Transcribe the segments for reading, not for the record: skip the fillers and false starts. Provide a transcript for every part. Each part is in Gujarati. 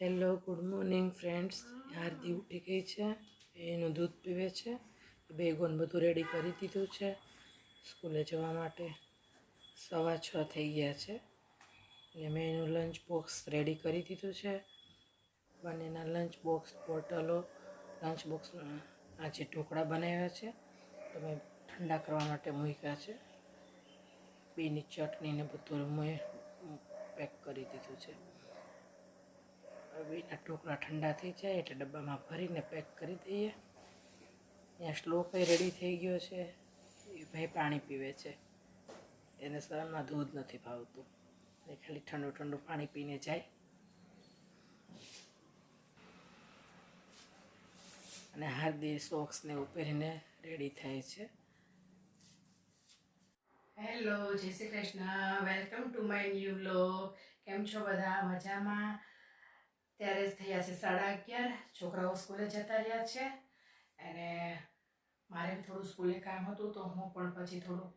Hello good morning friends. Hardi ઉઠી ગઈ છે, એનું દૂધ પીવે છે. બેગોન બધું રેડી કરી દીધું છે સ્કૂલે જવા માટે. 6:15 થઈ ગયા છે અને મેં એનું લંચ બોક્સ રેડી કરી દીધું છે. બંનેના લંચ બોક્સ બોટલો. લંચ બોક્સમાં આજે ઢોકળા બનાવ્યા છે તો મેં ઠંડા કરવા માટે મૂક્યા છે. બેની ચટણી ને બધું મેં પેક કરી દીધું છે. બેના ઢોકળા ઠંડા થઈ જાય એટલે ડબ્બામાં ભરીને પેક કરી દઈએ. ત્યાં શ્લોક રેડી થઈ ગયો છે. એ ભાઈ પાણી પીવે છે, એને સવારમાં દૂધ નથી ભાવતું, એ ખાલી ઠંડુ ઠંડુ પાણી પીને જાય. અને હાર્દી સોક્સને પહેરીને રેડી થાય છે. હેલો, જય Shri Krishna, welcome to my new vlog. કેમ છો બધા? મજામાં? ત્યારે થયા છે 11:30. છોકરાઓ સ્કૂલે જતા રહ્યા છે અને મારે થોડું સ્કૂલે કામ હતું તો હું પણ પછી થોડું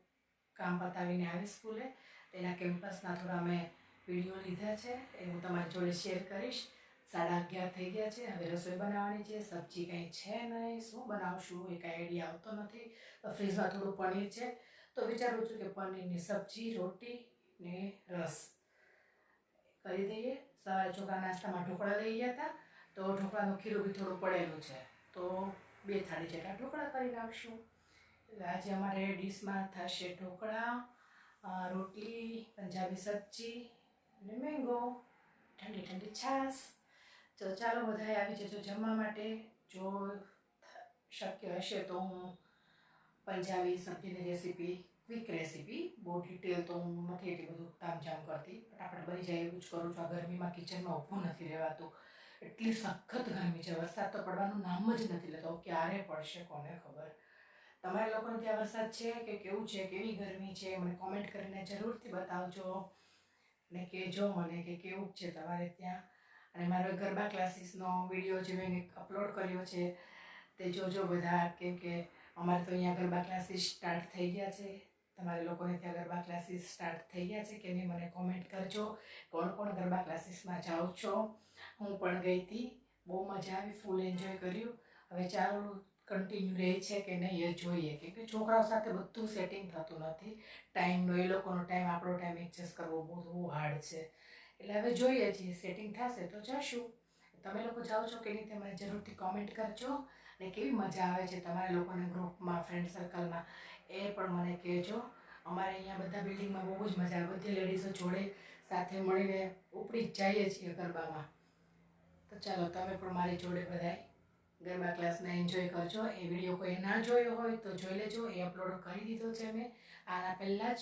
કામ પતાવીને આવી સ્કૂલે. તેના કેમ્પસના થોડા મેં વિડીયો લીધા છે, એ હું તમારી જોડે શેર કરીશ. 11:30 થઈ ગયા છે. હવે રસોઈ બનાવવાની છે. સબ્જી કંઈ છે નહીં, શું બનાવશું એ કાંઈ આઈડિયા આવતો નથી. તો ફ્રીજમાં થોડું પનીર છે તો વિચારું છું કે પનીરની સબ્જી, રોટી ને રસ કરી દઈએ. સવારે છોકરા નાસ્તામાં ઢોકળા લઈ ગયા હતા તો ઢોકળાનું ખીરું બી થોડું પડેલું છે તો 2 થાળી જેટલા ઢોકળા કરી નાખશું. એટલે આજે અમારે ડીશમાં થશે ઢોકળા, રોટલી, પંજાબી સબ્જી અને મેંગો, ઠંડી ઠંડી છાશ. તો ચાલો બધાએ આવી જજો જમવા માટે. જો શક્ય હશે તો હું પંજાબી સબ્જીની રેસીપી, ક્વિક રેસીપી, બહુ ડિટેલ તો હું નથી એટલી બધું તામઝામ કરતી, ફટાફટ બની જાય એવું જ કરું છું. આ ગરમીમાં કિચનમાં ઊભું નથી રહેવાતું, એટલી સખત ગરમી છે. વરસાદ તો પડવાનું નામ જ નથી લેતો, ક્યારે પડશે કોને ખબર. તમારા લોકોને ત્યાં વરસાદ છે કે કેવું છે, કેવી ગરમી છે, મને કોમેન્ટ કરીને જરૂરથી બતાવજો ને કહેજો મને કે કેવું છે તમારે ત્યાં. અને મારો ગરબા ક્લાસીસનો વિડીયો જે મેં અપલોડ કર્યો છે તે જોજો બધા, કેમ કે અમારે તો અહીંયા ગરબા ક્લાસીસ સ્ટાર્ટ થઈ ગયા છે. તમારે લોકોને ત્યાં ગરબા ક્લાસીસ સ્ટાર્ટ થઈ ગયા છે કે નહીં મને કોમેન્ટ કરજો. કોણ કોણ ગરબા ક્લાસીસમાં જાઓ છો? હું પણ ગઈ હતી, બહુ મજા આવી, ફૂલ એન્જોય કર્યું. હવે ચાલો કન્ટિન્યુ રહે છે કે નહીં એ જોઈએ, કેમ કે છોકરાઓ સાથે બધું સેટિંગ થતું નથી. ટાઈમનો, એ લોકોનો ટાઈમ, આપણો ટાઈમ એડજસ્ટ કરવો બહુ હાર્ડ છે. એટલે હવે જોઈએ છીએ, સેટિંગ થશે તો જશું. તમે લોકો જાઓ છો કે નહીં તે મને જરૂરથી કોમેન્ટ કરજો. ને કેવી મજા આવે છે તમારા લોકોના ગ્રુપમાં, ફ્રેન્ડ સર્કલમાં, એ પણ મને કહેજો. અમારે અહીંયા બધા બિલ્ડિંગમાં બહુ જ મજા આવે, બધી લેડીઝો જોડે સાથે મળીને ઉપડી જ જઈએ છીએ ગરબામાં. તો ચાલો તમે પણ મારી જોડે બધાય ગરબા ક્લાસને એન્જોય કરજો. એ વિડીયો કોઈ ના જોયો હોય તો જોઈ લેજો, એ અપલોડ કરી દીધો છે મેં આના પહેલાં જ.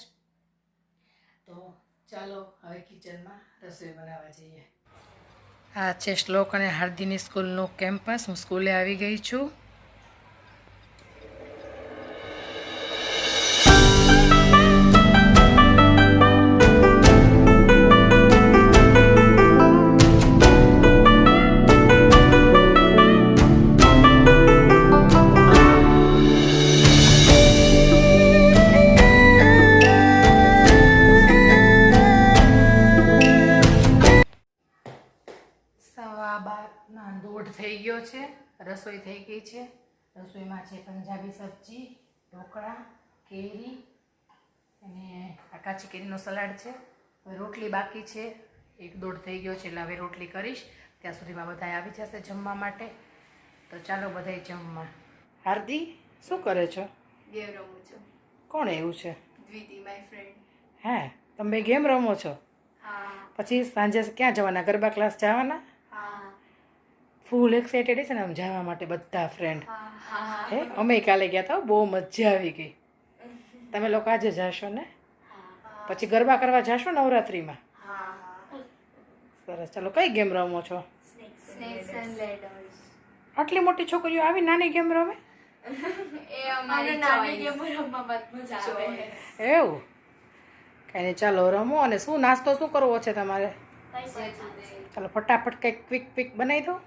તો ચાલો હવે કિચનમાં રસોઈ બનાવવા જઈએ. આ છે શ્લોક અને હાર્દીની સ્કૂલનું કેમ્પસ. હું સ્કૂલે આવી ગઈ છું. થઈ ગયો છે, રસોઈ થઈ ગઈ છે. રસોઈમાં છે પંજાબી સબ્જી, ઢોકળા, કેરી અને આ કાચી કેરીનો સલાડ છે. હવે રોટલી બાકી છે, 1-1.5 થઈ ગયો છે એટલે હવે રોટલી કરીશ. ત્યાં સુધીમાં બધા આવી જશે જમવા માટે. તો ચાલો બધાય જમવા. હાર્દી શું કરે છો? ગેમ રમું છું. કોણ એવું છે? દ્વિતિ, માય ફ્રેન્ડ. હે, તમે ગેમ રમો છો? હા. પછી સાંજે ક્યાં જવાના? ગરબા ક્લાસ જવાના? હા. ફૂલ એક્સાઇટેડ છે ને આમ જવા માટે બધા ફ્રેન્ડ. હા. હે, અમે કાલે ગયા હતા, બહુ મજા આવી ગઈ. તમે લોકો આજે જશો ને? પછી ગરબા કરવા જશો નવરાત્રિમાં? સરસ. ચાલો, કઈ ગેમ રમો છો? Snakes and ladders. આટલી મોટી છોકરીઓ આવી નાની ગેમ રમે? એ અમારી નાની ગેમ રમવા મજા આવે. એવું કાંઈ નહીં, ચાલો રમો. અને શું નાસ્તો શું કરવો છે તમારે? ચાલો ફટાફટ કંઈક ક્વિક ક્વિક બનાવી દો.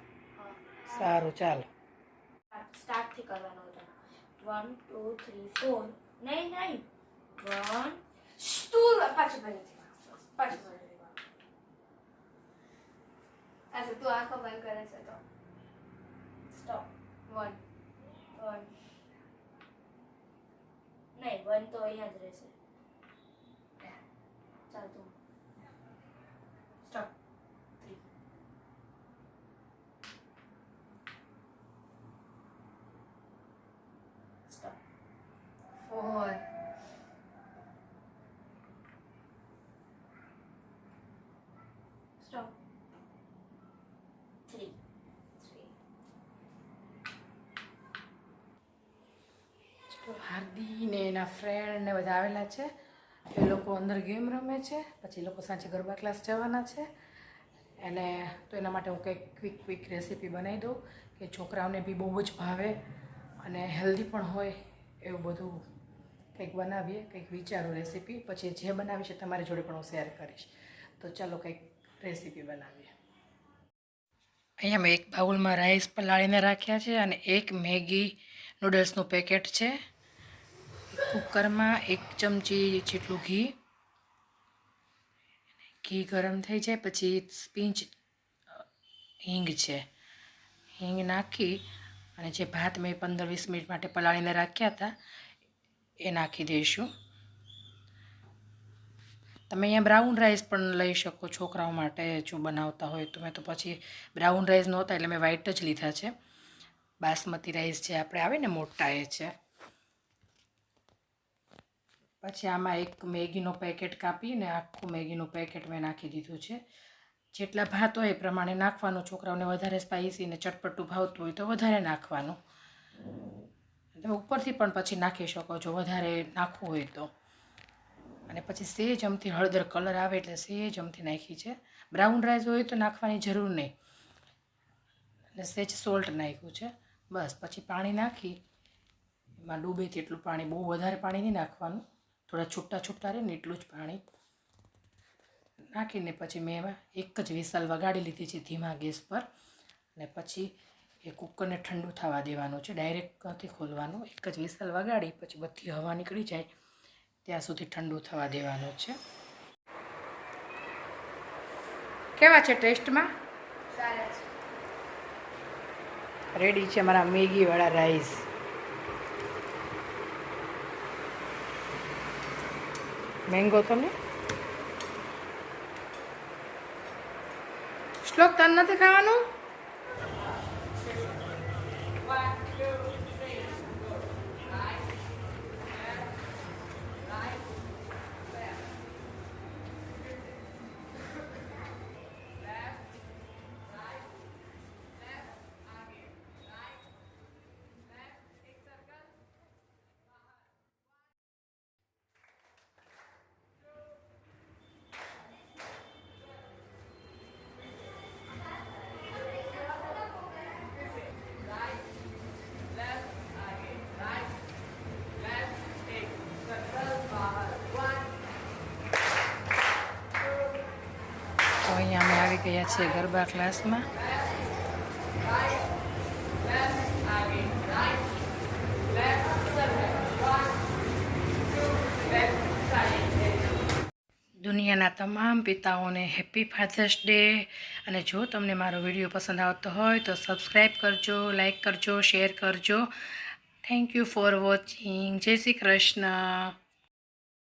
સારું, ચાલો. સ્ટાર્ટ થી કરવાનો હતો. 1 2 3 4. નહીં 1 તું પાછું પાછું અચ્છા તું આંખો બંધ કરે છે તો સ્ટોપ 1 1 નહીં 1 તો અહીંયા જ રહેશે ચાલ તું સ્ટોપ 3 સ્ટોપ 4 સ્ટોપ 3 હાર્દી ને એના ફ્રેન્ડ ને બધા આવેલા છે. એ લોકો અંદર ગેમ રમે છે, પછી એ લોકો સાંજે ગરબા ક્લાસ જવાના છે. અને તો એના માટે હું કંઈક ક્વિક રેસીપી બનાવી દઉં કે છોકરાઓને બી બહુ જ ભાવે અને હેલ્ધી પણ હોય એવું બધું કંઈક બનાવીએ, કંઈક વિચારું રેસીપી. પછી જે બનાવી છે તમારી જોડે પણ હું શેર કરીશ. તો ચાલો કંઈક રેસીપી બનાવીએ. અહીંયા મેં એક બાઉલમાં રાઈસ પલાળીને રાખ્યા છે અને એક મેગી નૂડલ્સનું પેકેટ છે. કુકરમાં 1 ચમચી જેટલું ઘી ગરમ થઈ જાય પછી સ્પિંચ હિંગ છે, હિંગ નાખી અને જે ભાત મેં 15-20 મિનિટ માટે પલાળીને રાખ્યા હતા એ નાખી દઈશું. તમે અહીંયા બ્રાઉન રાઈસ પણ લઈ શકો છોકરાઓ માટે જો બનાવતા હોય તો. મેં તો પછી બ્રાઉન રાઈસ નહોતા એટલે મેં વ્હાઈટ જ લીધા છે. બાસમતી રાઈસ જે આપણે આવે ને મોટા એ છે. પછી આમાં એક મેગીનો પેકેટ કાપીને આખું મેગીનું પેકેટ મેં નાખી દીધું છે. જેટલા ભાત હોય એ પ્રમાણે નાખવાનું. છોકરાઓને વધારે સ્પાઇસી ને ચટપટું ભાવતું હોય તો વધારે નાખવાનું. તમે ઉપરથી પણ પછી નાખી શકો છો વધારે નાખવું હોય તો. અને પછી સેજ અમથી હળદર કલર આવે એટલે સેજ અમથી નાખી છે. બ્રાઉન રાઈસ હોય તો નાખવાની જરૂર નહીં. અને સેજ સોલ્ટ નાખ્યું છે બસ. પછી પાણી નાખી એમાં ડૂબે તેટલું પાણી, બહુ વધારે પાણી નહીં નાખવાનું, થોડા છૂટા રહે ને એટલું જ પાણી નાખીને પછી મેં એમાં એક જ વિસલ વગાડી લીધી છે ધીમા ગેસ પર. અને પછી એ કુકરને ઠંડુ થવા દેવાનું છે, ડાયરેક્ટ નથી ખોલવાનું. એક જ વિસલ વગાડી પછી બધી હવા નીકળી જાય ત્યાં સુધી ઠંડુ થવા દેવાનું છે. કેવા છે ટેસ્ટમાં? સારા છે. રેડી છે મારા મેગીવાળા રાઈસ. મેંગો તો ને શ્લોક તન નથી ખાવાનું? અહીંયા અમે આવી ગયા છીએ ગરબા ક્લાસમાં. દુનિયાના તમામ પિતાઓને હેપી ફાધર્સ ડે. અને જો તમને મારો વિડીયો પસંદ આવતો હોય તો સબસ્ક્રાઈબ કરજો, લાઈક કરજો, શેર કરજો. Thank you for watching. જય શ્રી કૃષ્ણ.